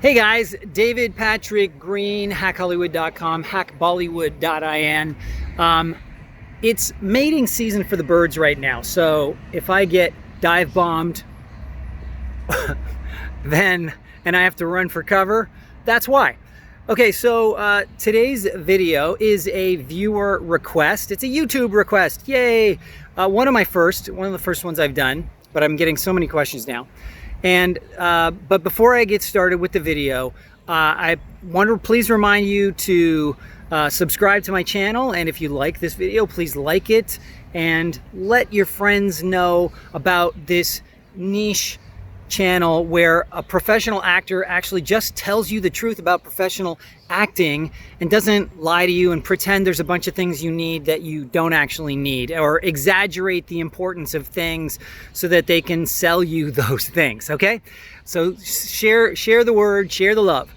Hey guys, David Patrick Green, hackhollywood.com, hackbollywood.in. It's mating season for the birds right now, so if I get dive bombed and I have to run for cover, that's why. Okay, so today's video is a viewer request. It's a YouTube request, yay! One of the first ones I've done, but I'm getting so many questions now. And but before I get started with the video, I want to please remind you to subscribe to my channel, and if you like this video, please like it and let your friends know about this niche channel where a professional actor actually just tells you the truth about professional acting and doesn't lie to you and pretend there's a bunch of things you need that you don't actually need, or exaggerate the importance of things so that they can sell you those things. Okay, so share the word, share the love,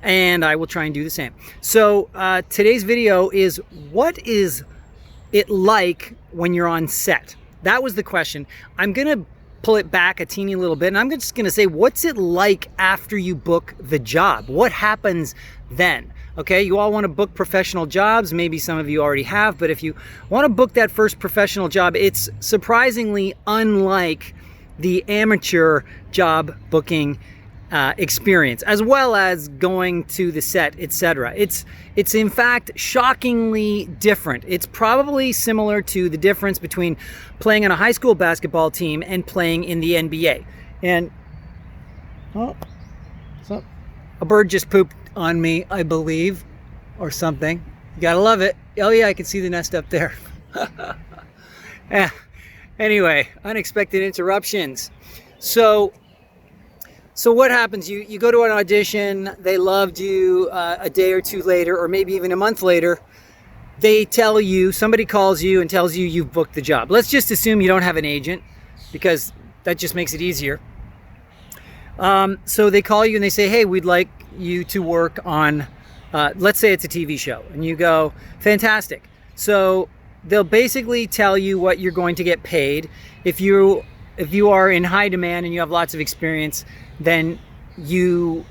and I will try and do the same. So today's video is, what is it like when you're on set? That was the question. I'm gonna pull it back a teeny little bit, and I'm just gonna say, what's it like after you book the job? What happens then? Okay, you all want to book professional jobs. Maybe some of you already have, but if you want to book that first professional job, it's surprisingly unlike the amateur job booking experience, as well as going to the set, etc. It's in fact shockingly different. It's probably similar to the difference between playing on a high school basketball team and playing in the NBA. And oh, so a bird just pooped on me, I believe, or something. You gotta love it. Oh yeah, I can see the nest up there. Yeah. Anyway, unexpected interruptions. So what happens? You go to an audition, they loved you, a day or two later, or maybe even a month later, they tell you, somebody calls you and tells you you've booked the job. Let's just assume you don't have an agent, because that just makes it easier. So they call you and they say, hey, we'd like you to work on, let's say it's a TV show. And you go, fantastic. So they'll basically tell you what you're going to get paid. If you are in high demand and you have lots of experience, then you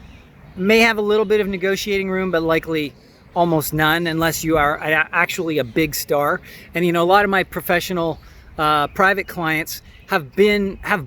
may have a little bit of negotiating room, but likely almost none, unless you are actually a big star. And you know, a lot of my professional private clients have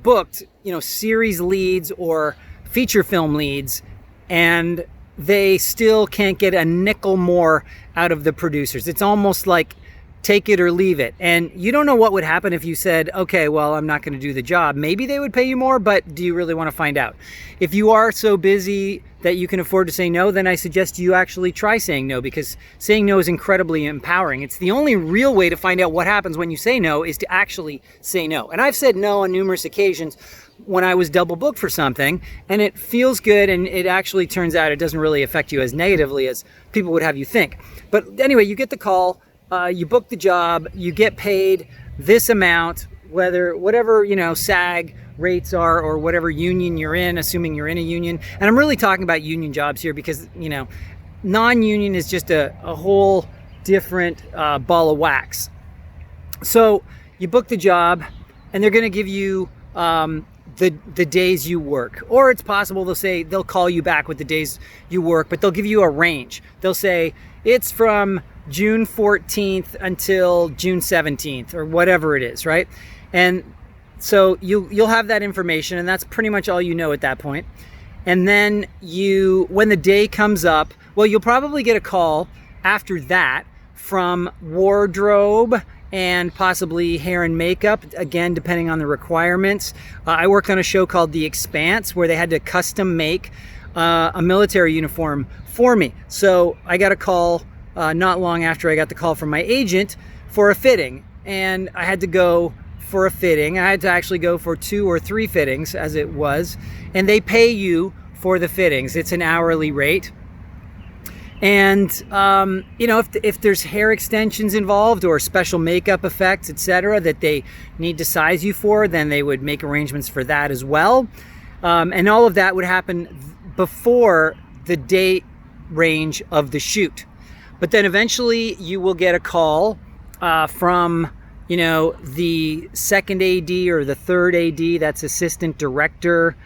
booked, you know, series leads or feature film leads, and they still can't get a nickel more out of the producers. It's almost like take it or leave it. And you don't know what would happen if you said, okay, well, I'm not going to do the job. Maybe they would pay you more, but do you really want to find out? If you are so busy that you can afford to say no, then I suggest you actually try saying no, because saying no is incredibly empowering. It's the only real way to find out what happens when you say no, is to actually say no. And I've said no on numerous occasions when I was double booked for something, and it feels good, and it actually turns out it doesn't really affect you as negatively as people would have you think. But anyway, you get the call, you book the job, you get paid this amount, whatever, you know, SAG rates are, or whatever union you're in, assuming you're in a union. And I'm really talking about union jobs here, because, you know, non-union is just a whole different ball of wax. So you book the job, and they're going to give you the days you work, or it's possible they'll call you back with the days you work, but they'll give you a range. They'll say it's from June 14th until June 17th, or whatever it is, right? And so you'll have that information, and that's pretty much all you know at that point. And then when the day comes up, well, you'll probably get a call after that from wardrobe and possibly hair and makeup, again, depending on the requirements. I worked on a show called The Expanse, where they had to custom make a military uniform for me. So I got a call not long after I got the call from my agent for a fitting, and I had to go for a fitting. I had to actually go for 2 or 3 fittings, as it was, and they pay you for the fittings. It's an hourly rate. And you know, if there's hair extensions involved or special makeup effects, etc., that they need to size you for, then they would make arrangements for that as well. And all of that would happen before the date range of the shoot. But then eventually you will get a call from, you know, the second AD or the third AD, that's assistant director,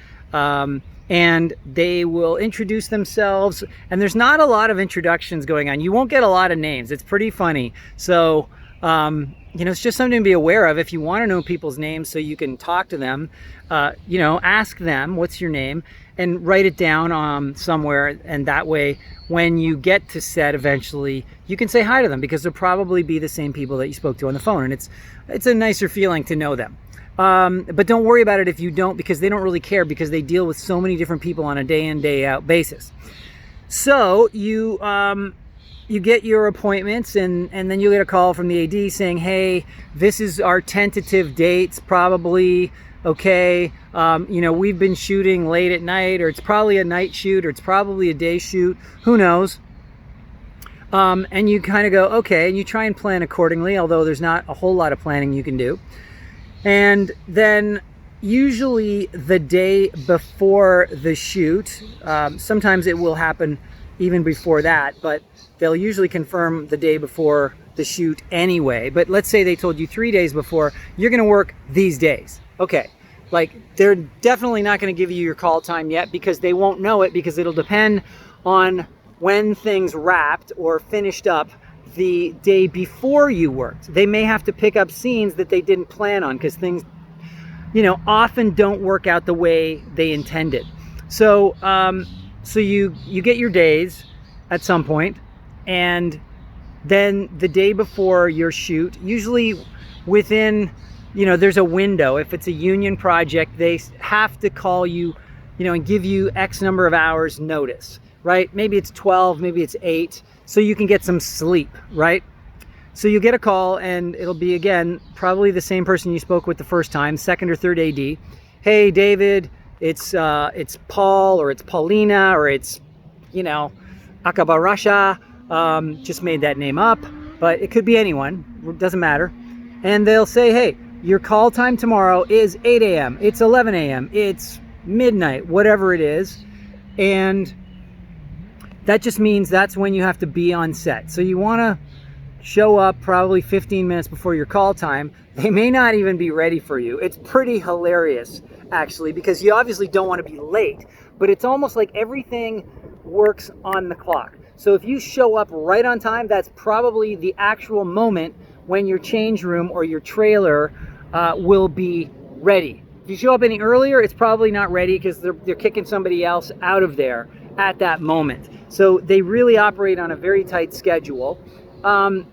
and they will introduce themselves, and there's not a lot of introductions going on. You won't get a lot of names. It's pretty funny. So it's just something to be aware of if you want to know people's names so you can talk to them. Ask them, what's your name, and write it down somewhere, and that way when you get to set eventually you can say hi to them, because they'll probably be the same people that you spoke to on the phone, and it's a nicer feeling to know them. But don't worry about it if you don't, because they don't really care, because they deal with so many different people on a day in, day out basis. So you get your appointments, and then you get a call from the AD saying, hey, this is our tentative dates, probably, okay, we've been shooting late at night, or it's probably a night shoot, or it's probably a day shoot, who knows. And you kind of go, okay, and you try and plan accordingly, although there's not a whole lot of planning you can do. And then usually the day before the shoot, sometimes it will happen even before that, but they'll usually confirm the day before the shoot anyway. But let's say they told you 3 days before, you're going to work these days. Okay, they're definitely not going to give you your call time yet, because they won't know it, because it'll depend on when things wrapped or finished up the day before you worked. They may have to pick up scenes that they didn't plan on, because things, often don't work out the way they intended. So you get your days at some point, and then the day before your shoot, usually within, there's a window. If it's a union project, they have to call you, and give you X number of hours notice, right? Maybe it's 12, maybe it's 8, so you can get some sleep, right? So you get a call, and it'll be, again, probably the same person you spoke with the first time, second or third AD. Hey, David, it's Paul, or it's Paulina, or it's, Akabarasha. Just made that name up, but it could be anyone. It doesn't matter. And they'll say, hey, your call time tomorrow is 8 a.m. It's 11 a.m. It's midnight, whatever it is. And that just means that's when you have to be on set. So you want to show up probably 15 minutes before your call time. They may not even be ready for you. It's pretty hilarious, actually, because you obviously don't want to be late, but it's almost like everything works on the clock. So if you show up right on time, that's probably the actual moment when your change room or your trailer will be ready. If you show up any earlier, it's probably not ready, because they're kicking somebody else out of there at that moment. So they really operate on a very tight schedule.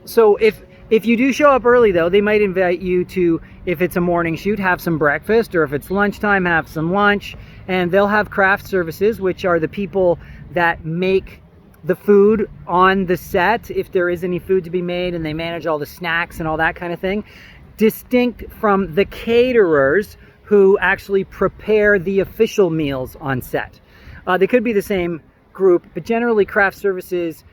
So if you do show up early, though, they might invite you to, if it's a morning shoot, have some breakfast, or if it's lunchtime, have some lunch. And they'll have craft services, which are the people that make the food on the set, if there is any food to be made, and they manage all the snacks and all that kind of thing, distinct from the caterers who actually prepare the official meals on set. They could be the same group, but generally craft services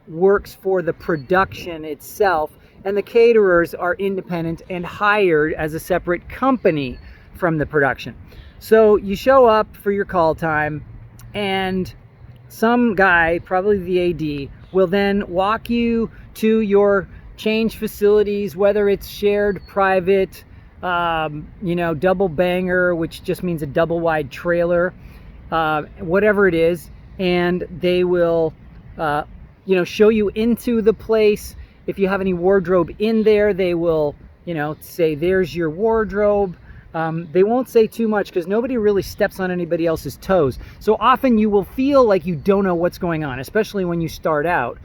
works for the production itself, and the caterers are independent and hired as a separate company from the production. So you show up for your call time, and some guy, probably the AD, will then walk you to your change facilities, whether it's shared, private, double banger, which just means a double wide trailer, whatever it is, and they will, show you into the place. If you have any wardrobe in there, they will, say, there's your wardrobe. They won't say too much, because nobody really steps on anybody else's toes. So often you will feel like you don't know what's going on, especially when you start out.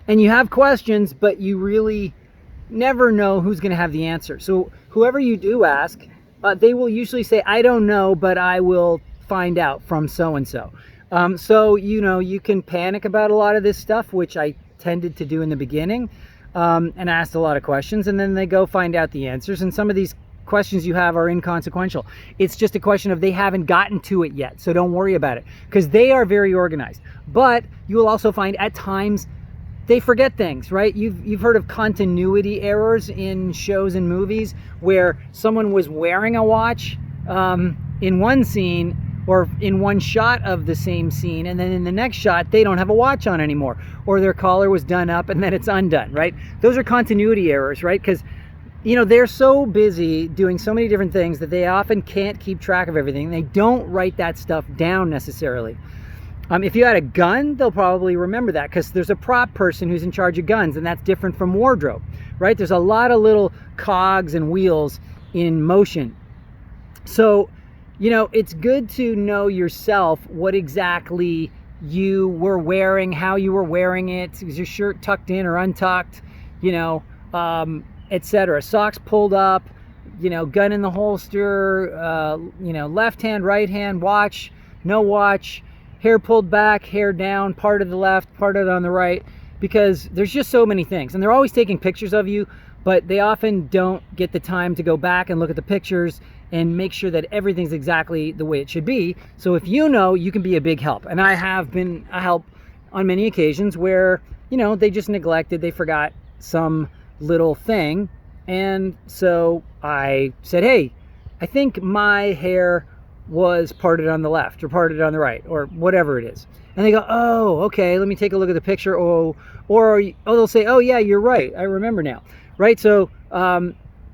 And you have questions, but you really never know who's going to have the answer. So whoever you do ask, they will usually say, I don't know, but I will find out from so-and-so. So, you can panic about a lot of this stuff, which I tended to do in the beginning, and asked a lot of questions, and then they go find out the answers. And some of these questions you have are inconsequential. It's just a question of they haven't gotten to it yet, so don't worry about it, because they are very organized. But you will also find at times they forget things, right? You've heard of continuity errors in shows and movies, where someone was wearing a watch in one scene, or in one shot of the same scene, and then in the next shot they don't have a watch on anymore, or their collar was done up and then it's undone, right? Those are continuity errors, right? Because they're so busy doing so many different things that they often can't keep track of everything. They don't write that stuff down necessarily. If you had a gun, they'll probably remember that because there's a prop person who's in charge of guns, and that's different from wardrobe, right? There's a lot of little cogs and wheels in motion. So, it's good to know yourself what exactly you were wearing, how you were wearing it. Is your shirt tucked in or untucked, etc. Socks pulled up, gun in the holster, left hand, right hand, watch, no watch, hair pulled back, hair down, part of the left, part of it on the right, because there's just so many things. And they're always taking pictures of you, but they often don't get the time to go back and look at the pictures and make sure that everything's exactly the way it should be. So if you can be a big help. And I have been a help on many occasions where, they just neglected, they forgot some little thing. And so I said, hey, I think my hair was parted on the left or parted on the right or whatever it is. And they go, oh, okay, let me take a look at the picture. Or they'll say, oh yeah, you're right, I remember now, right? So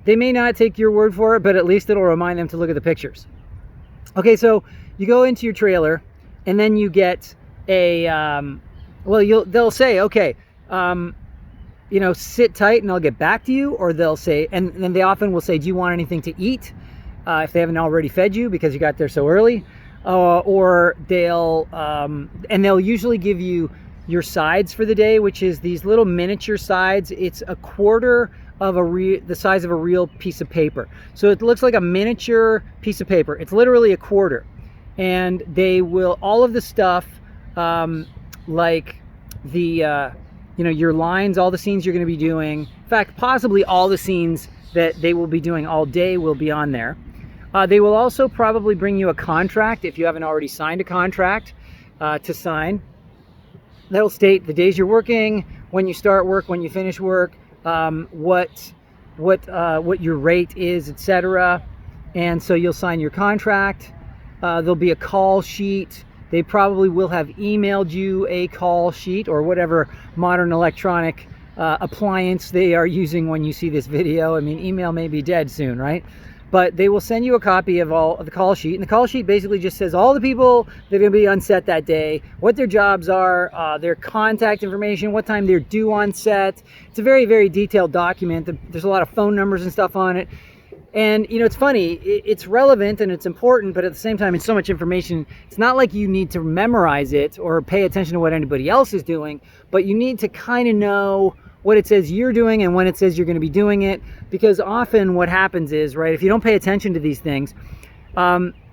they may not take your word for it, but at least it'll remind them to look at the pictures. Okay, so you go into your trailer and then you get a, they'll say, okay, sit tight and I'll get back to you. Or they'll say, and then they often will say, do you want anything to eat? If they haven't already fed you because you got there so early. Or they'll usually give you your sides for the day, which is these little miniature sides. It's a quarter of the size of a real piece of paper. So it looks like a miniature piece of paper. It's literally a quarter. And they will, all of the stuff, like the, your lines, all the scenes you're going to be doing. In fact, possibly all the scenes that they will be doing all day will be on there. They will also probably bring you a contract if you haven't already signed a contract to sign. That'll state the days you're working, when you start work, when you finish work, what your rate is, etc. And so you'll sign your contract. There'll be a call sheet. They probably will have emailed you a call sheet or whatever modern electronic appliance they are using when you see this video. I mean, email may be dead soon, right? But they will send you a copy of all of the call sheet. And the call sheet basically just says all the people that are going to be on set that day, what their jobs are, their contact information, what time they're due on set. It's a very, very detailed document. There's a lot of phone numbers and stuff on it. And, it's funny, it's relevant and it's important, but at the same time, it's so much information. It's not like you need to memorize it or pay attention to what anybody else is doing, but you need to kind of know what it says you're doing and when it says you're going to be doing it. Because often what happens is, right, if you don't pay attention to these things,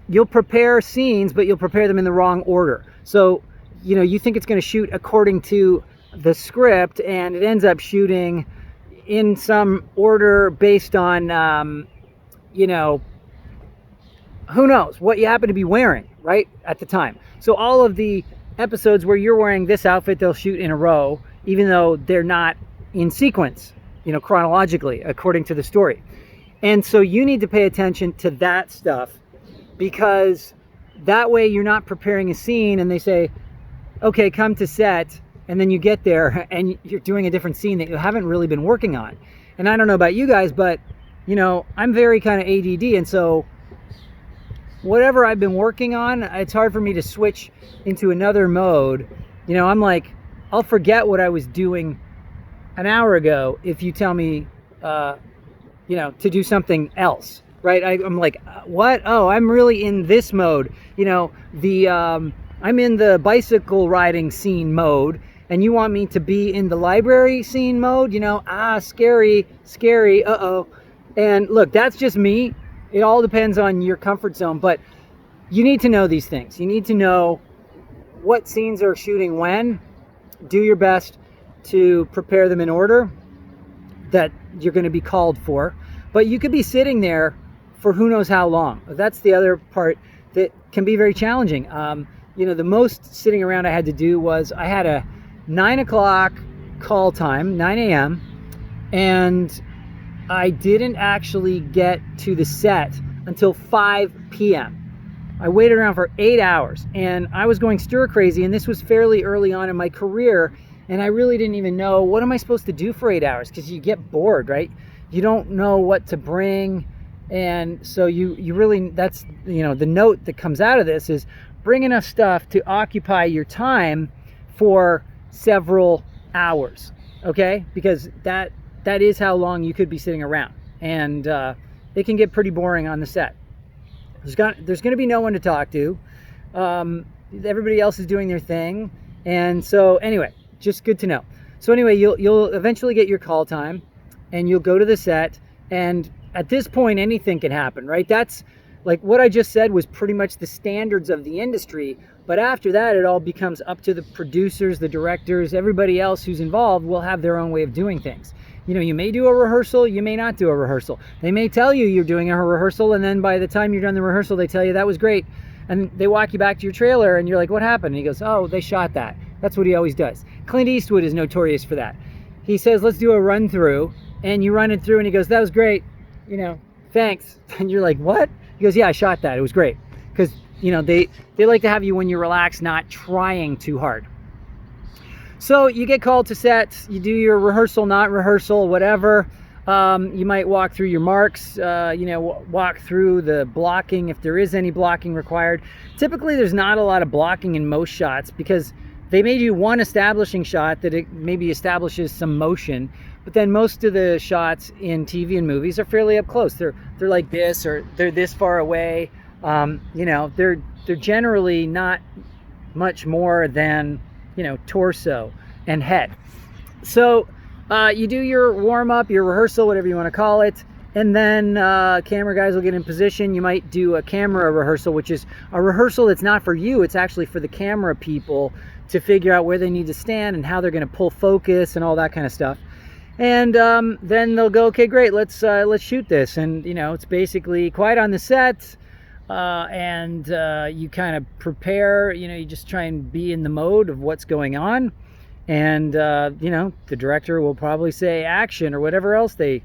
you'll prepare scenes, but you'll prepare them in the wrong order. So, you think it's going to shoot according to the script and it ends up shooting in some order based on, who knows what you happen to be wearing, right, at the time. So all of the episodes where you're wearing this outfit, they'll shoot in a row, even though they're not in sequence, chronologically, according to the story. And so you need to pay attention to that stuff, because that way you're not preparing a scene and they say, okay, come to set, and then you get there and you're doing a different scene that you haven't really been working on. And I don't know about you guys, but I'm very kind of ADD, and so whatever I've been working on, it's hard for me to switch into another mode. I'm like, I'll forget what I was doing an hour ago if you tell me, to do something else, right? I'm like, what? Oh, I'm really in this mode. I'm in the bicycle riding scene mode, and you want me to be in the library scene mode, scary, uh-oh. And look, that's just me. It all depends on your comfort zone, but you need to know these things. You need to know what scenes are shooting when. Do your best to prepare them in order that you're going to be called for. But you could be sitting there for who knows how long. That's the other part that can be very challenging. The most sitting around I had to do was I had a 9 o'clock call time, 9 a.m., and I didn't actually get to the set until 5 p.m. I waited around for 8 hours, and I was going stir crazy, and this was fairly early on in my career, and I really didn't even know, what am I supposed to do for 8 hours? Because you get bored, right? you don't know what to bring. And so you really, that's, the note that comes out of this is bring enough stuff to occupy your time for several hours, okay? Because that is how long you could be sitting around. And it can get pretty boring on the set. There's going to be no one to talk to. Everybody else is doing their thing. And so anyway, just good to know. So anyway, you'll eventually get your call time, and you'll go to the set, and at this point anything can happen, right? That's like what I just said was pretty much the standards of the industry. But after that, it all becomes up to the producers, the directors, everybody else who's involved will have their own way of doing things. You may do a rehearsal, you may not do a rehearsal. They may tell you you're doing a rehearsal, and then by the time you're done the rehearsal, they tell you that was great. And they walk you back to your trailer, and you're like, what happened? And he goes, oh, they shot that. That's what he always does. Clint Eastwood is notorious for that. He says, let's do a run through, and you run it through, and he goes, that was great, thanks. And you're like, what? He goes, yeah, I shot that. It was great. Because, they like to have you when you're relaxed, not trying too hard. So you get called to set, you do your rehearsal, not rehearsal, whatever. You might walk through your marks, walk through the blocking if there is any blocking required. Typically, there's not a lot of blocking in most shots because they may do one establishing shot that it maybe establishes some motion, but then most of the shots in TV and movies are fairly up close. They're like this, or they're this far away. They're generally not much more than torso and head. So you do your warm-up, your rehearsal, whatever you want to call it, and then camera guys will get in position. You might do a camera rehearsal, which is a rehearsal that's not for you, it's actually for the camera people to figure out where they need to stand and how they're going to pull focus and all that kind of stuff. And then they'll go, okay, great, let's shoot this. And it's basically quiet on the set, and you kind of prepare. You just try and be in the mode of what's going on. And, the director will probably say action or whatever else they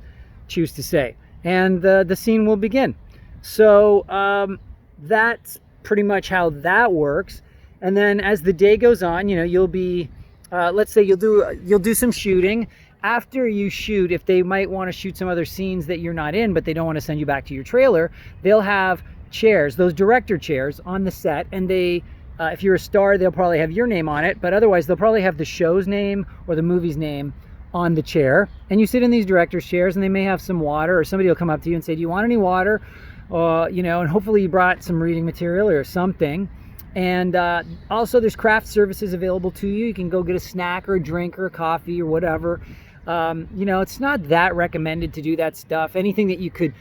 choose to say. And the scene will begin. So that's pretty much how that works. And then as the day goes on, you'll be, let's say you'll do some shooting. After you shoot, if they might want to shoot some other scenes that you're not in, but they don't want to send you back to your trailer, they'll have chairs, those director chairs on the set. And they, if you're a star, they'll probably have your name on it, but otherwise they'll probably have the show's name or the movie's name on the chair. And you sit in these director's chairs, and they may have some water, or somebody will come up to you and say, do you want any water? And hopefully you brought some reading material or something. And also there's craft services available to you. You can go get a snack or a drink or a coffee or whatever. It's not that recommended to do that stuff. Anything that you could,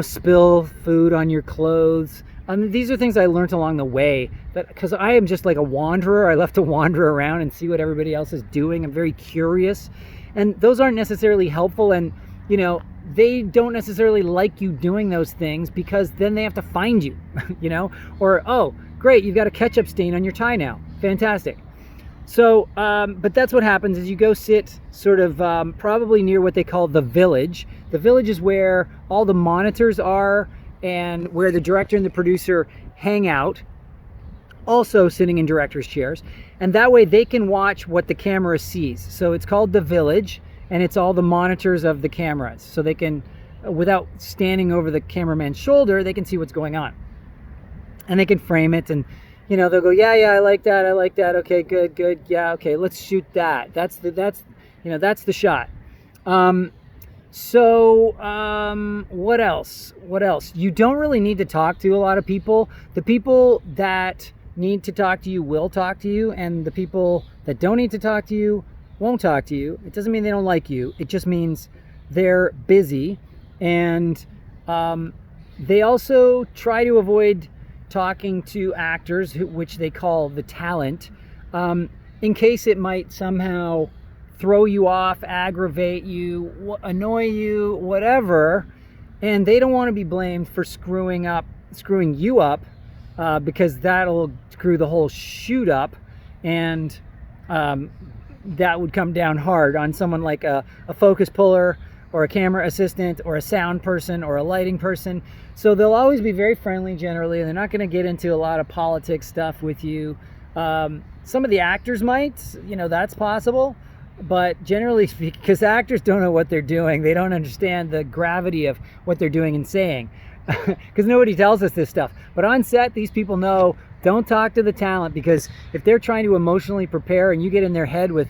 spill food on your clothes. These are things I learned along the way, because I am just like a wanderer. I love to wander around and see what everybody else is doing. I'm very curious, and those aren't necessarily helpful. And they don't necessarily like you doing those things, because then they have to find you, or, oh, great, you've got a ketchup stain on your tie now. Fantastic. So, but that's what happens is you go sit sort of probably near what they call the village. The village is where all the monitors are and where the director and the producer hang out, also sitting in director's chairs. And that way they can watch what the camera sees. So it's called the village, and it's all the monitors of the cameras. So they can, without standing over the cameraman's shoulder, they can see what's going on. And they can frame it, and they'll go, yeah, I like that, okay, good, yeah, okay, let's shoot that. That's the shot. What else? You don't really need to talk to a lot of people. The people that need to talk to you will talk to you, and the people that don't need to talk to you won't talk to you. It doesn't mean they don't like you. It just means they're busy, and they also try to avoid talking to actors, which they call the talent, in case it might somehow throw you off, aggravate you, annoy you, whatever. And they don't want to be blamed for screwing you up, because that'll screw the whole shoot up, and that would come down hard on someone like a focus puller, or a camera assistant, or a sound person, or a lighting person. So they'll always be very friendly generally, and they're not going to get into a lot of politics stuff with you. Some of the actors might, that's possible. But generally, because actors don't know what they're doing, they don't understand the gravity of what they're doing and saying, because nobody tells us this stuff. But on set, these people know, don't talk to the talent, because if they're trying to emotionally prepare and you get in their head with,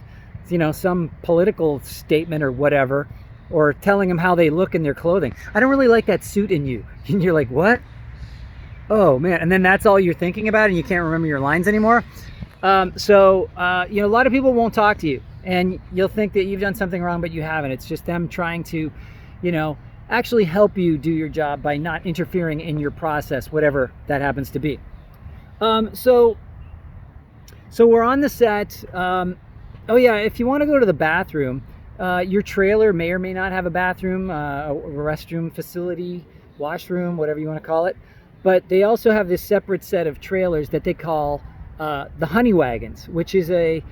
some political statement or whatever, or telling them how they look in their clothing, I don't really like that suit in you. And you're like, what? Oh man. And then that's all you're thinking about, and you can't remember your lines anymore. So a lot of people won't talk to you, and you'll think that you've done something wrong, but you haven't. It's just them trying to, actually help you do your job by not interfering in your process, whatever that happens to be. So we're on the set. Oh yeah, if you want to go to the bathroom, your trailer may or may not have a bathroom, a restroom facility, washroom, whatever you want to call it. But they also have this separate set of trailers that they call the honey wagons, which is a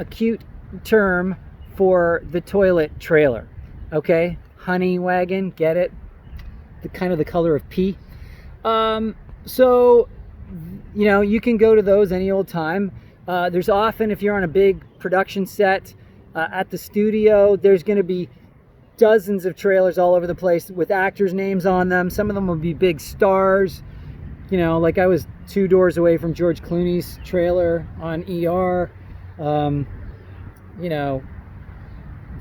cute term for the toilet trailer. Okay, honey wagon, get it? The kind of the color of pee. So you can go to those any old time. There's often, if you're on a big production set at the studio, there's going to be dozens of trailers all over the place with actors' names on them. Some of them will be big stars. Like I was 2 doors away from George Clooney's trailer on ER.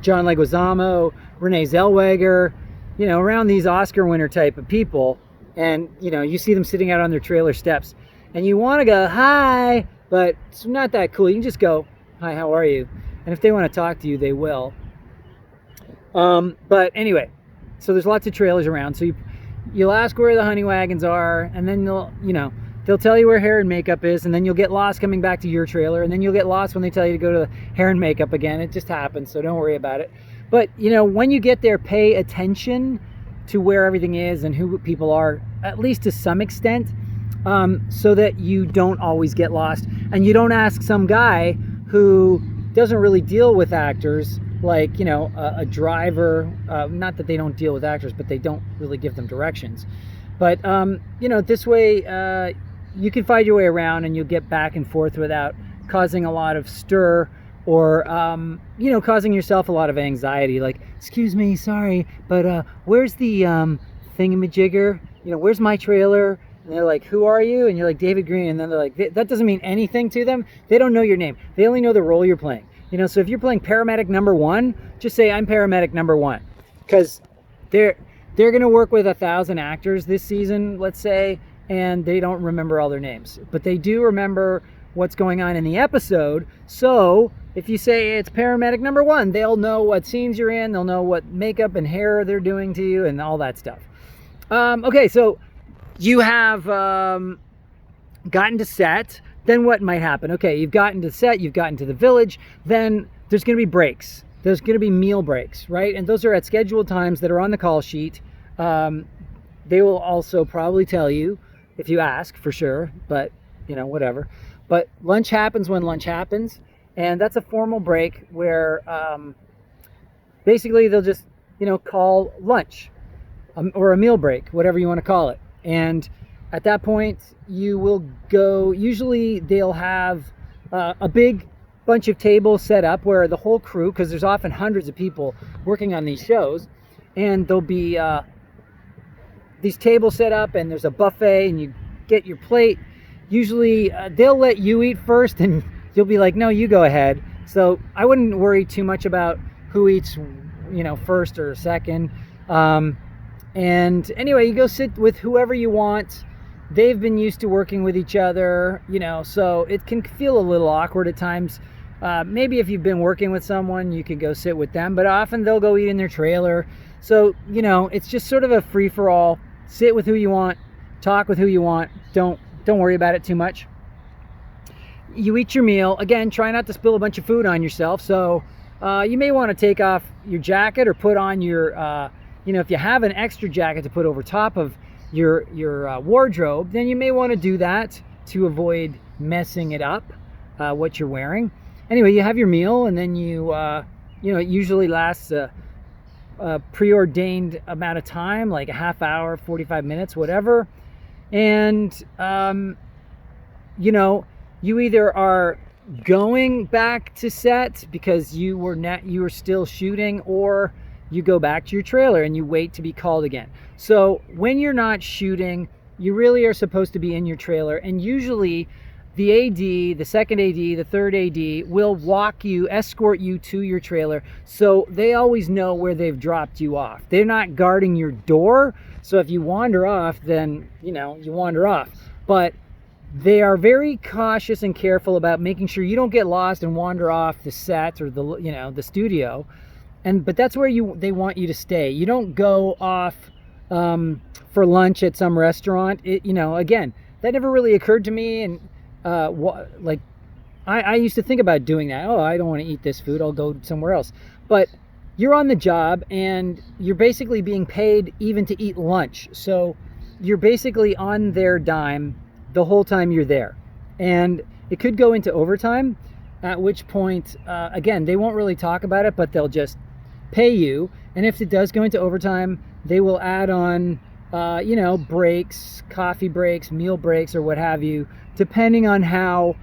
John Leguizamo, Renee Zellweger, around these Oscar winner type of people. And, you see them sitting out on their trailer steps. And you want to go, hi, but it's not that cool. You can just go, hi, how are you? And if they want to talk to you, they will. But anyway, so there's lots of trailers around. So you'll ask where the honey wagons are, and then they'll tell you where hair and makeup is, and then you'll get lost coming back to your trailer, and then you'll get lost when they tell you to go to the hair and makeup again. It just happens, so don't worry about it. But, when you get there, pay attention to where everything is and who people are, at least to some extent, so that you don't always get lost. And you don't ask some guy who doesn't really deal with actors, like, a driver, not that they don't deal with actors, but they don't really give them directions. But, this way, you can find your way around, and you'll get back and forth without causing a lot of stir, or, causing yourself a lot of anxiety. Like, excuse me, sorry, but where's the thingamajigger? Where's my trailer? And they're like, who are you? And you're like, David Green. And then they're like, that doesn't mean anything to them. They don't know your name. They only know the role you're playing. So if you're playing paramedic number 1, just say, I'm paramedic number 1. Because they're going to work with 1,000 actors this season, let's say, and they don't remember all their names. But they do remember what's going on in the episode. So if you say it's paramedic number 1, they'll know what scenes you're in. They'll know what makeup and hair they're doing to you and all that stuff. Okay, so you have gotten to set. Then what might happen? Okay, you've gotten to set, you've gotten to the village, then there's going to be breaks. There's going to be meal breaks, right? And those are at scheduled times that are on the call sheet. They will also probably tell you if you ask, for sure, but whatever. But lunch happens when lunch happens, and that's a formal break where basically they'll just call lunch, or a meal break, whatever you want to call it. And at that point, you will go, usually they'll have a big bunch of tables set up where the whole crew, because there's often hundreds of people working on these shows, and there'll be these tables set up, and there's a buffet, and you get your plate. Usually they'll let you eat first, and you'll be like, no, you go ahead. So I wouldn't worry too much about who eats, first or second. And anyway, you go sit with whoever you want. They've been used to working with each other, so it can feel a little awkward at times. Maybe if you've been working with someone, you could go sit with them, but often they'll go eat in their trailer. So, it's just sort of a free-for-all. Sit with who you want, talk with who you want. Don't worry about it too much. You eat your meal. Again, try not to spill a bunch of food on yourself. So you may want to take off your jacket or put on your, if you have an extra jacket to put over top of your wardrobe, then you may want to do that to avoid messing it up, what you're wearing. Anyway, you have your meal, and then it usually lasts a preordained amount of time, like a half hour, 45 minutes, whatever. And you either are going back to set because you were still shooting, or you go back to your trailer and you wait to be called again. So when you're not shooting, you really are supposed to be in your trailer, and usually the AD, the second AD, the third AD will escort you to your trailer, so they always know where they've dropped you off. They're not guarding your door, so if you wander off, then you wander off. But they are very cautious and careful about making sure you don't get lost and wander off the set or the studio. But that's where they want you to stay. You don't go off for lunch at some restaurant. Again, that never really occurred to me. And I used to think about doing that. Oh, I don't want to eat this food, I'll go somewhere else. But you're on the job and you're basically being paid even to eat lunch. So you're basically on their dime the whole time you're there. And it could go into overtime, at which point, again, they won't really talk about it, but they'll just pay you. And if it does go into overtime, they will add on, breaks, coffee breaks, meal breaks, or what have you, depending on how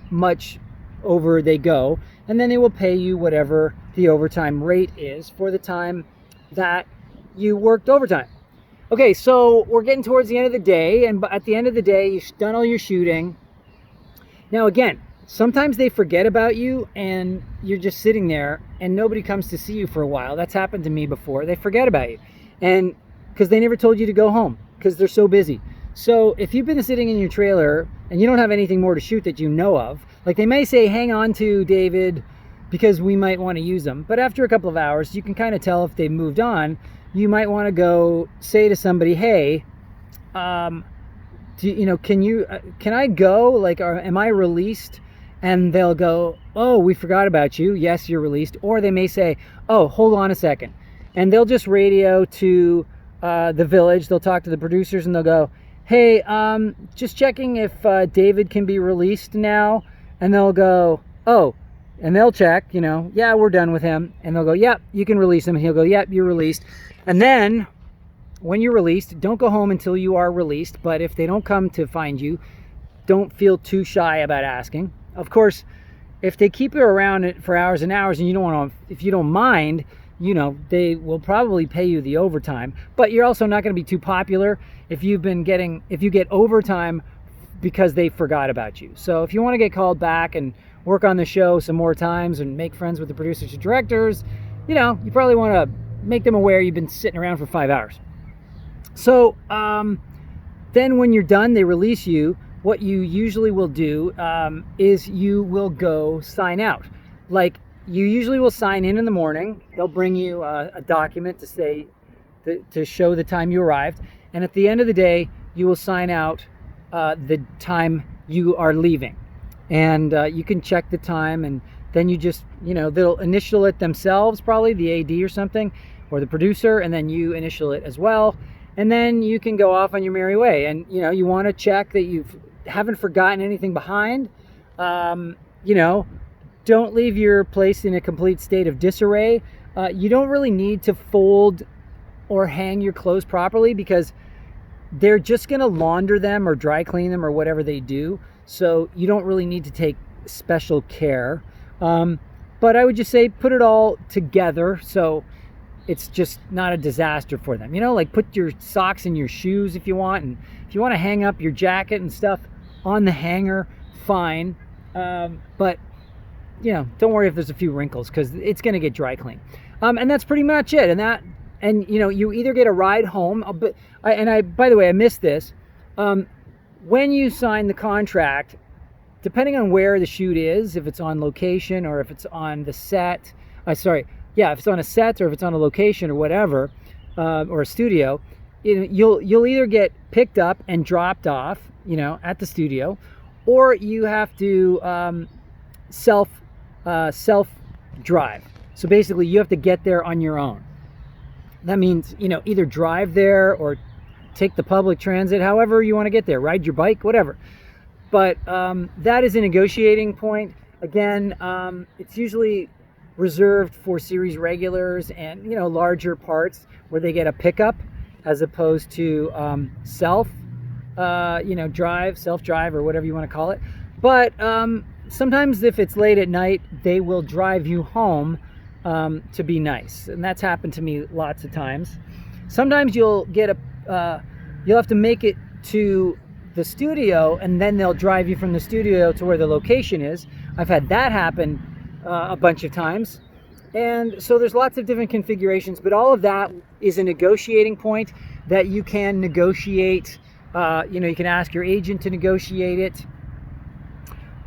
much over they go. And then they will pay you whatever the overtime rate is for the time that you worked overtime. Okay, so we're getting towards the end of the day, and at the end of the day, you've done all your shooting. Now again, sometimes they forget about you and you're just sitting there and nobody comes to see you for a while. That's happened to me before. They forget about you, and because they never told you to go home because they're so busy. So if you've been sitting in your trailer and you don't have anything more to shoot that you know of, like they may say, hang on to David because we might want to use them. But after a couple of hours, you can kind of tell if they've moved on. You might want to go say to somebody, hey, can I go? Like, am I released? And they'll go, oh, we forgot about you. Yes, you're released. Or they may say, oh, hold on a second. And they'll just radio to the village. They'll talk to the producers and they'll go, hey, just checking if David can be released now. And they'll go, oh, and they'll check, yeah, we're done with him. And they'll go, yep, you can release him. And he'll go, yep, you're released. And then when you're released, don't go home until you are released. But if they don't come to find you, don't feel too shy about asking. Of course, if they keep you around for hours and hours and you don't want to, if you don't mind, they will probably pay you the overtime. But you're also not going to be too popular if you get overtime because they forgot about you. So if you want to get called back and work on the show some more times and make friends with the producers and directors, you probably want to make them aware you've been sitting around for 5 hours. So then when you're done, they release you. What you usually will do is you will go sign out. Like, you usually will sign in the morning. They'll bring you a document to say, to show the time you arrived. And at the end of the day, you will sign out the time you are leaving. And you can check the time, and then you just, they'll initial it themselves, probably the AD or something, or the producer, and then you initial it as well. And then you can go off on your merry way. And, you want to check that you haven't forgotten anything behind. Don't leave your place in a complete state of disarray. You don't really need to fold or hang your clothes properly because they're just going to launder them or dry clean them or whatever they do. So you don't really need to take special care. But I would just say put it all together so it's just not a disaster for them. Like put your socks in your shoes if you want. And if you want to hang up your jacket and stuff on the hanger, fine. But don't worry if there's a few wrinkles because it's going to get dry clean. And that's pretty much it. And you either get a ride home, by the way, I missed this. When you sign the contract, depending on where the shoot is, if it's on location or if it's on the set, if it's on a set or if it's on a location or whatever, or a studio, you'll either get picked up and dropped off, at the studio, or you have to self drive. So basically, you have to get there on your own. That means either drive there or take the public transit, however you want to get there, ride your bike, whatever. But that is a negotiating point. Again, it's usually reserved for series regulars and larger parts where they get a pickup as opposed to self-drive or whatever you want to call it. But sometimes if it's late at night, they will drive you home to be nice. And that's happened to me lots of times. Sometimes you'll have to make it to the studio, and then they'll drive you from the studio to where the location is. I've had that happen a bunch of times. And so there's lots of different configurations, but all of that is a negotiating point that you can negotiate. You can ask your agent to negotiate it.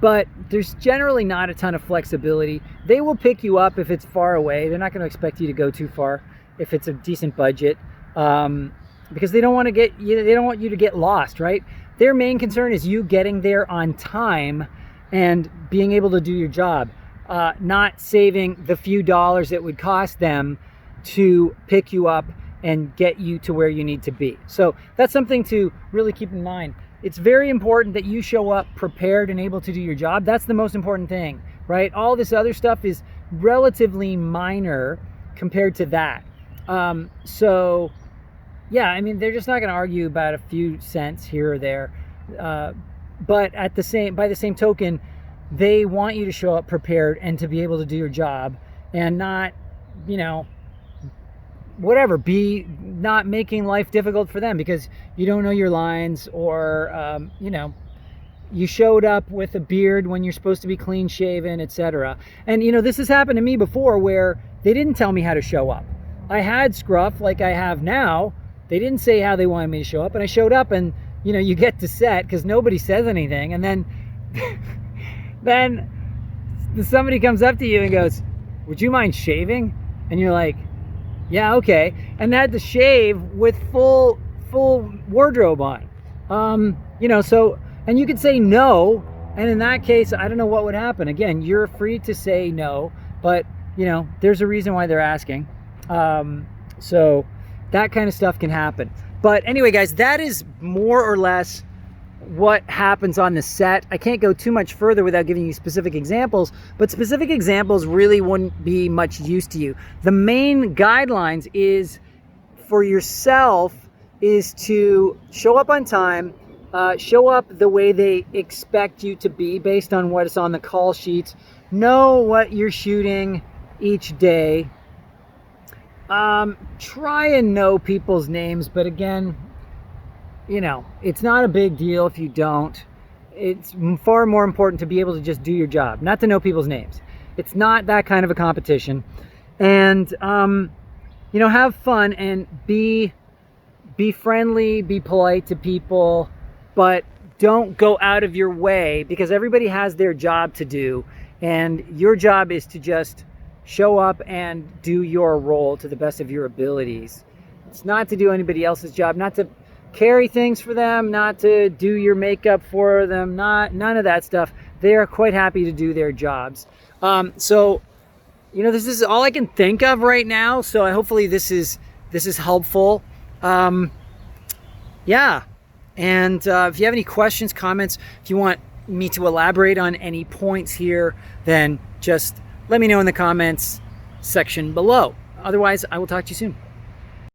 But there's generally not a ton of flexibility. They will pick you up if it's far away. They're not going to expect you to go too far if it's a decent budget, because they don't want you to get lost, right? Their main concern is you getting there on time and being able to do your job, not saving the few dollars it would cost them to pick you up and get you to where you need to be. So that's something to really keep in mind. It's very important that you show up prepared and able to do your job. That's the most important thing, right? All this other stuff is relatively minor compared to that. So yeah, I mean, they're just not going to argue about a few cents here or there. But by the same token, they want you to show up prepared and to be able to do your job and not, be not making life difficult for them because you don't know your lines, or, you showed up with a beard when you're supposed to be clean shaven, etc. And, this has happened to me before where they didn't tell me how to show up. I had scruff like I have now. They didn't say how they wanted me to show up, and I showed up, and, you get to set because nobody says anything. And then somebody comes up to you and goes, "Would you mind shaving?" And you're like, "Yeah, okay." And they had to shave with full wardrobe on. So, and you could say no. And in that case, I don't know what would happen. Again, you're free to say no, but there's a reason why they're asking. So that kind of stuff can happen. But anyway, guys, that is more or less what happens on the set. I can't go too much further without giving you specific examples, but specific examples really wouldn't be much use to you. The main guidelines is for yourself is to show up on time, show up the way they expect you to be based on what is on the call sheets, know what you're shooting each day. Try and know people's names, but again, it's not a big deal if you don't. It's far more important to be able to just do your job, not to know people's names. It's not that kind of a competition. And, have fun and be friendly, be polite to people, but don't go out of your way because everybody has their job to do. And your job is to just show up and do your role to the best of your abilities. It's not to do anybody else's job, not to carry things for them, not to do your makeup for them, none of that stuff. They are quite happy to do their jobs. So this is all I can think of right now. So hopefully this is helpful. Yeah. And if you have any questions, comments, if you want me to elaborate on any points here, then just let me know in the comments section below. Otherwise, I will talk to you soon.